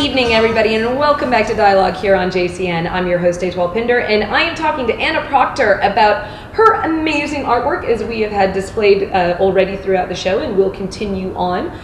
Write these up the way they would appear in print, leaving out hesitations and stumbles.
evening, everybody, and welcome back to Dialogue here on JCN. I'm your host, Daytwal Pinder, and I am talking to Anna Proctor about her amazing artwork, as we have had displayed already throughout the show, and will continue on.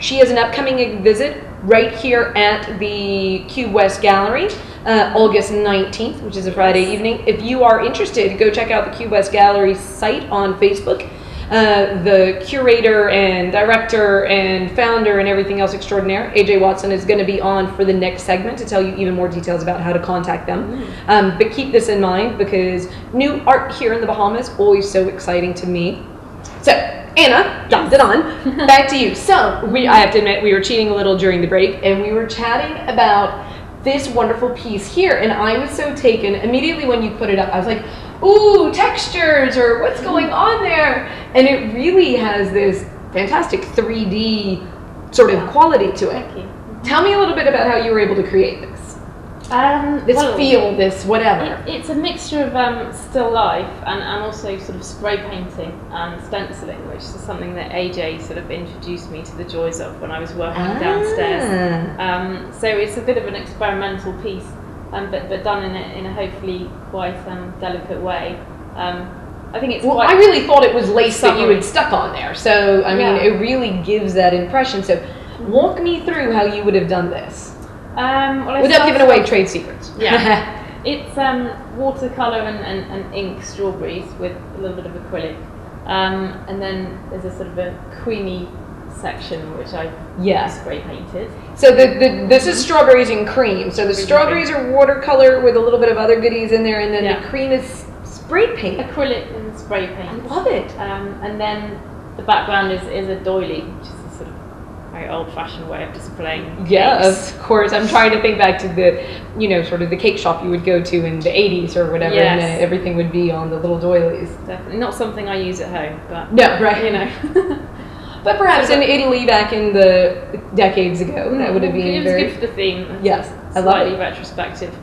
She has an upcoming visit right here at the Cube West Gallery, August 19th, which is a Friday evening. If you are interested, go check out the Cube West Gallery site on Facebook. The curator and director and founder and everything else extraordinaire, AJ Watson, is going to be on for the next segment to tell you even more details about how to contact them. But keep this in mind, because new art here in the Bahamas is always so exciting to me. So, Anna, dropped it on. Back to you. So, I have to admit, we were cheating a little during the break, and we were chatting about this wonderful piece here, and I was so taken. Immediately when you put it up, I was like, ooh, textures, or what's going on there? And it really has this fantastic 3D sort of quality to it. Thank you. Tell me a little bit about how you were able to create this. This whatever. It's a mixture of still life and also sort of spray painting and stenciling, which is something that AJ sort of introduced me to the joys of when I was working downstairs. So it's a bit of an experimental piece. But done in a hopefully quite delicate way. I think it's quite... I really thought it was lace that you had stuck on there. So, I mean, it really gives that impression. So, walk me through how you would have done this. Without giving away trade secrets. Yeah. It's watercolour and ink strawberries with a little bit of acrylic. And then there's a sort of a creamy section which I spray painted. So this is strawberries and cream. So the strawberries are watercolor with a little bit of other goodies in there, and then the cream is spray paint. Acrylic and spray paint. I love it. And then the background is a doily, which is a sort of very old-fashioned way of displaying cakes. Yeah, of course. I'm trying to think back to the, sort of the cake shop you would go to in the 80s or whatever, and then everything would be on the little doilies. Definitely not something I use at home, but no, right. But perhaps in Italy back in the decades ago, that would have been very... It was good for the theme. Yes, I love slightly it. Retrospective,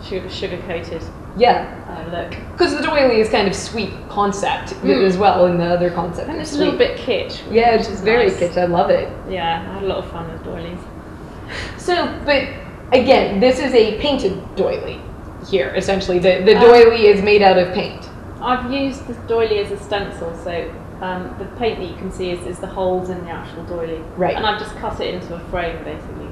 sugar-coated look. Because the doily is kind of sweet concept as well in the other concept. And it's a little bit kitsch. Yeah, it's very kitsch. I love it. Yeah, I had a lot of fun with doilies. So, but again, this is a painted doily here, essentially. The doily is made out of paint. I've used the doily as a stencil, so the paint that you can see is the holes in the actual doily. Right. And I've just cut it into a frame, basically.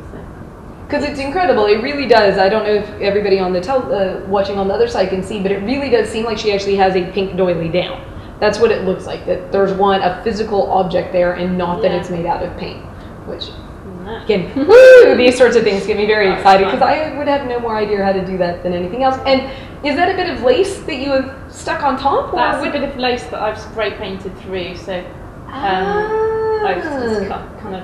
Because it's incredible. It really does. I don't know if everybody on the watching on the other side can see, but it really does seem like she actually has a pink doily down. That's what it looks like. That there's a physical object there, and not that it's made out of paint. Which, again, these sorts of things get me very excited, because I would have no more idea how to do that than anything else. And is that a bit of lace that you have stuck on top? That's a bit of lace that I've spray painted through. So I've just kind of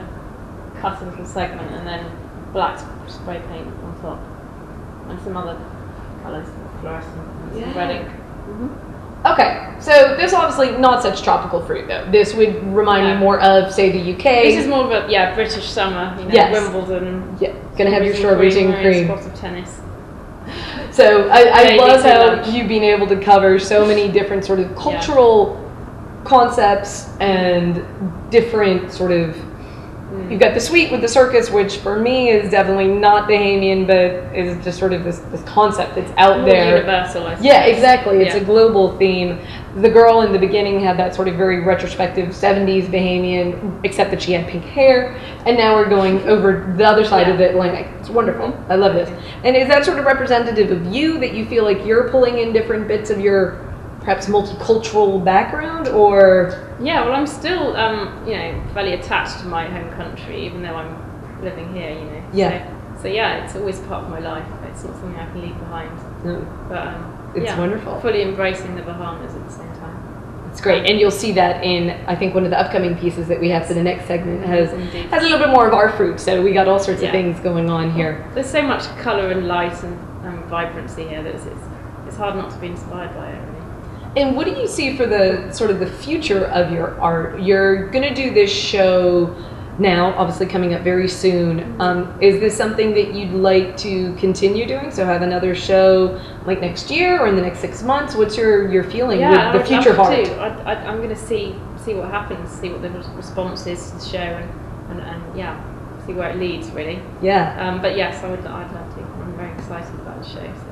cut a little segment and then black spray paint on top, and some other colours, fluorescent, and some red ink. Okay, so this obviously not such tropical fruit though. This would remind me more of, say, the UK. This is more of a British summer, Wimbledon. Yeah, gonna have your strawberries and cream. Spot of tennis. So I love how you've been able to cover so many different sort of cultural concepts and different sort of. You've got the suite with the circus, which for me is definitely not Bahamian, but is just sort of this concept that's out there. Universal, I suppose. Yeah, exactly. It's a global theme. The girl in the beginning had that sort of very retrospective 70s Bahamian, except that she had pink hair, and now we're going over the other side of the Atlantic. It's wonderful. I love this. And is that sort of representative of you, that you feel like you're pulling in different bits of your perhaps multicultural background, or? Yeah, well, I'm still, fairly attached to my home country, even though I'm living here, Yeah. So yeah, it's always part of my life. It's not something I can leave behind. No. But it's wonderful. Fully embracing the Bahamas at the same time. It's great, and you'll see that in, I think, one of the upcoming pieces that we have for the next segment has a little bit more of our fruit. So we got all sorts of things going on here. There's so much colour and light and vibrancy here that it's hard not to be inspired by it. And what do you see for the sort of the future of your art? You're going to do this show now, obviously coming up very soon. Is this something that you'd like to continue doing? So have another show like next year or in the next 6 months? What's your feeling with the future of art? I'm going to see what happens, see what the response is to the show, and see where it leads, really. Yeah. But yes, I'd love to. I'm very excited about the show. So.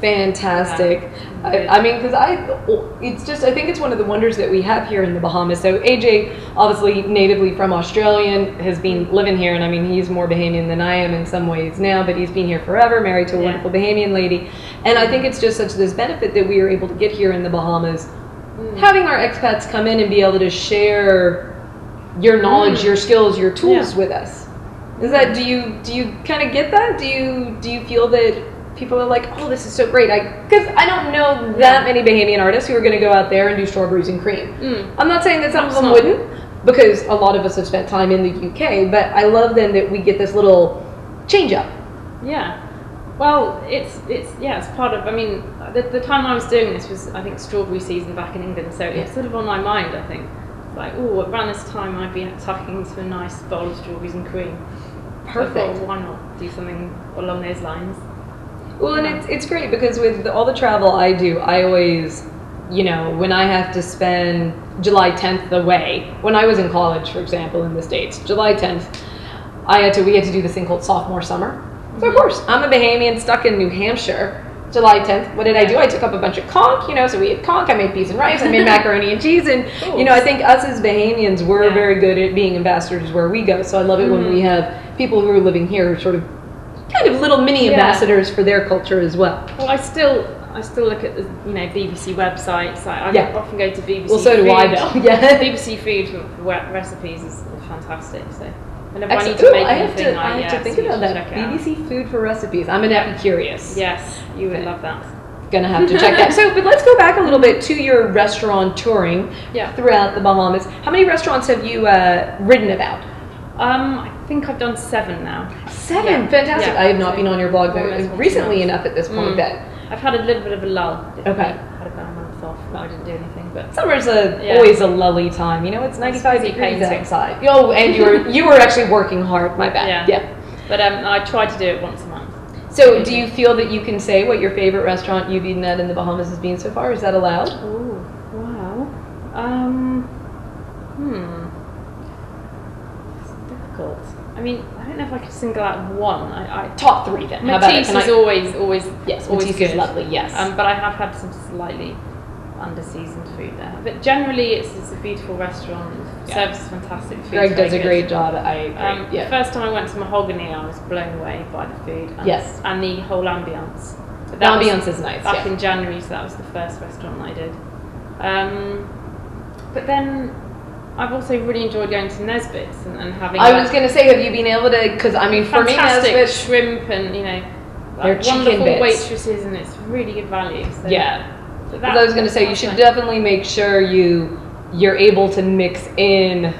Fantastic. Yeah, I mean, because I think it's one of the wonders that we have here in the Bahamas. So AJ, obviously natively from Australian, has been living here, and I mean, he's more Bahamian than I am in some ways now, but he's been here forever, married to a wonderful Bahamian lady. And I think it's just such this benefit that we are able to get here in the Bahamas, having our expats come in and be able to share your knowledge, your skills, your tools with us. Is that, do you kind of get that? Do you feel that people are like, oh, this is so great? Because I don't know that many Bahamian artists who are going to go out there and do strawberries and cream. I'm not saying that some of them wouldn't, because a lot of us have spent time in the UK, but I love then that we get this little change up. Yeah. Well, it's part of, I mean, the time I was doing this was, I think, strawberry season back in England, so it's sort of on my mind, I think. Like, oh, around this time I'd be tucking into a nice bowl of strawberries and cream. Perfect. So I thought, why not do something along those lines? Well, and it's great because with all the travel I do, I always, you know, when I have to spend July 10th away, when I was in college, for example, in the States, July 10th, we had to do this thing called sophomore summer. So of course, I'm a Bahamian stuck in New Hampshire, July 10th. What did I do? I took up a bunch of conch, you know, so we had conch, I made peas and rice, I made macaroni and cheese, and, you know, I think us as Bahamians, we're very good at being ambassadors where we go, so I love it when we have people who are living here sort of kind of little mini ambassadors for their culture as well. Well, I still look at the BBC websites. I often go to BBC. Well, so do I, Bill. Yeah. BBC Food for recipes is fantastic. So whenever I need to make anything, I have to think about that. BBC Food for recipes. I'm an Epicurious. Yes, you would love that. Gonna have to check that. So, but let's go back a little bit to your restaurant touring throughout the Bahamas. How many restaurants have you written about? I think I've done 7 now. 7? Yeah. Fantastic. I have not been on your blog recently enough at this point then. I've had a little bit of a lull. Okay. I had about a month off. I didn't do anything. But summer's always a lully time. You know, it's 95 degrees outside. Oh, and you were actually working hard. My bad. Yeah. But I try to do it once a month. So, do you feel that you can say what your favorite restaurant you've eaten at in the Bahamas has been so far? Is that allowed? Oh, wow. I mean, I don't know if I could single out one. Top 3 then. Matisse is always yes, always Matisse good. Is lovely. Yes, but I have had some slightly under-seasoned food there. But generally, it's a beautiful restaurant. Service is fantastic. Greg does a great job. I agree. The first time I went to Mahogany, I was blown away by the food. And the whole ambience. The ambience is nice. Back in January, so that was the first restaurant I did. But then I've also really enjoyed going to Nesbitt's and having. I was going to say, have you been able to? Because I mean, for me, Nesbitt's shrimp and their wonderful bits. waitresses, and it's really good value. So I was going to say, you should definitely make sure you're able to mix in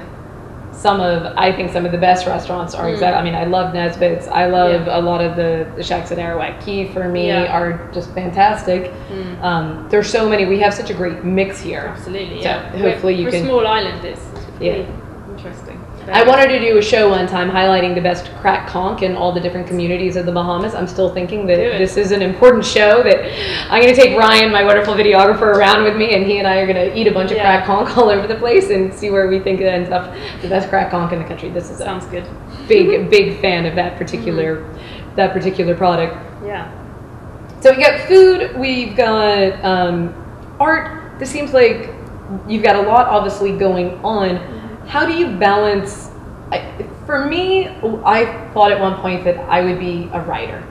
some of the best restaurants are exactly. I mean, I love Nesbitt's. I love a lot of the shacks at Arawak Key. For me, are just fantastic. There's so many. We have such a great mix here. Absolutely. So hopefully you can. For a small island, it's really interesting. I wanted to do a show one time highlighting the best crack conch in all the different communities of the Bahamas. I'm still thinking that this is an important show that I'm going to take Ryan, my wonderful videographer, around with me, and he and I are going to eat a bunch of crack conch all over the place and see where we think it ends up. The best crack conch in the country. This is sounds good. Big fan of that particular product. Yeah. So we got food. We've got art. This seems like you've got a lot obviously going on. How do you balance? For me, I thought at one point that I would be a writer.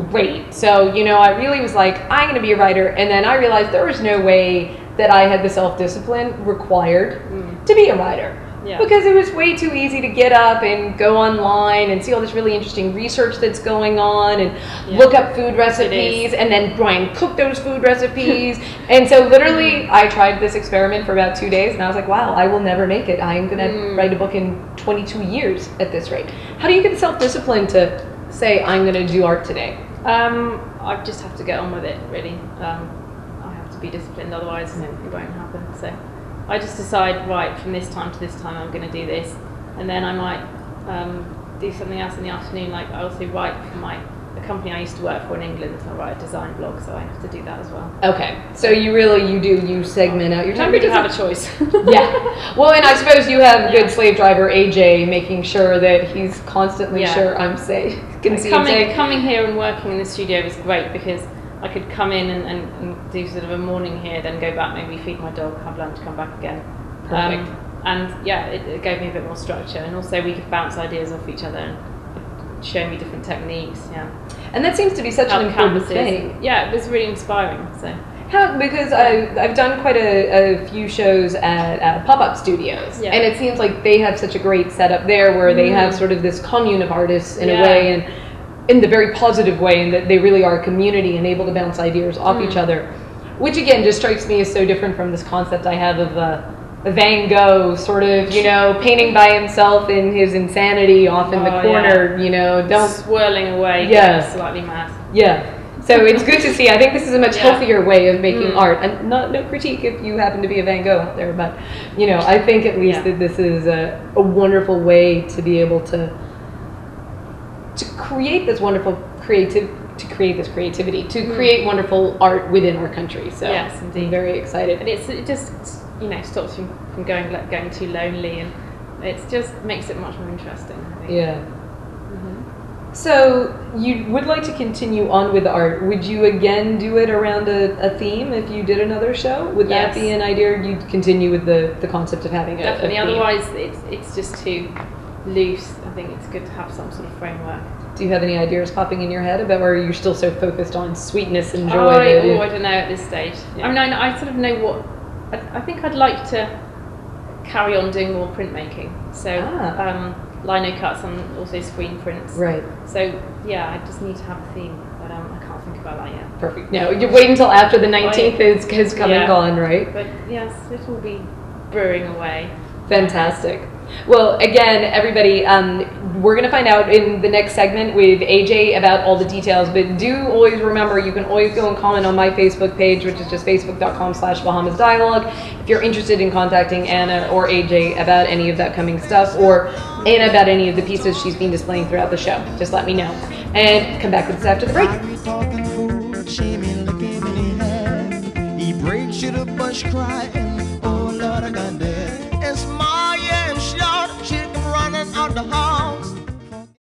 Great. So, I really was like, I'm going to be a writer. And then I realized there was no way that I had the self-discipline required to be a writer. Yeah. Because it was way too easy to get up and go online and see all this really interesting research that's going on and look up food recipes and then try and cook those food recipes. And so literally I tried this experiment for about 2 days and I was like, wow, I will never make it. I'm going to write a book in 22 years at this rate. How do you get self-discipline to say, I'm going to do art today? I just have to get on with it, really. I have to be disciplined, otherwise it won't happen. So I just decide, right, from this time to this time I'm going to do this, and then I might do something else in the afternoon. Like I also write for a company I used to work for in England, I write a design blog, so I have to do that as well. Okay, so you segment out your time. You don't have a choice. Yeah. Well, and I suppose you have good slave driver AJ making sure that he's constantly sure I'm safe. Coming here and working in the studio was great because I could come in and do sort of a morning here, then go back, maybe feed my dog, have lunch, come back again. Perfect. And yeah, it gave me a bit more structure, and also we could bounce ideas off each other and show me different techniques. Yeah. And that seems to be such an important thing. Yeah, it was really inspiring. So. Because I've done quite a few shows at pop-up studios, and it seems like they have such a great setup there where they have sort of this commune of artists in a way, and in the very positive way, and that they really are a community and able to bounce ideas off each other, which again just strikes me as so different from this concept I have of Van Gogh sort of, you know, painting by himself in his insanity off in the corner, you know, swirling away, slightly mad. Yeah. So it's good to see. I think this is a much healthier way of making art, and no critique if you happen to be a Van Gogh out there, but you know, I think at least that this is a wonderful way to be able to create this wonderful creativity, to create wonderful art within our country. So yes, indeed. I'm very excited. And it just, you know, stops you from going too lonely, and it just makes it much more interesting, I think. Yeah. So you would like to continue on with art. Would you again do it around a theme if you did another show? Would that be an idea? You'd continue with the concept of having a theme? Otherwise it's just too loose. I think it's good to have some sort of framework. Do you have any ideas popping in your head about where you're still so focused on sweetness and joy? I don't know at this stage. I mean, I sort of know what... I think I'd like to carry on doing more printmaking. So lino cuts and also screen prints. Right. So yeah, I just need to have a theme, but I can't think about that yet. Perfect. No, you wait until after the 19th has come and gone, right? But yes, it will be brewing away. Fantastic. Well, again, everybody, we're going to find out in the next segment with AJ about all the details, but do always remember, you can always go and comment on my Facebook page, which is just facebook.com/Bahamas Dialogue. If you're interested in contacting Anna or AJ about any of that coming stuff, or Anna about any of the pieces she's been displaying throughout the show, just let me know. And come back with us after the break. He breaks you to bush crying, oh Lord, I got dead. And small, yeah, and short, chick running out the heart.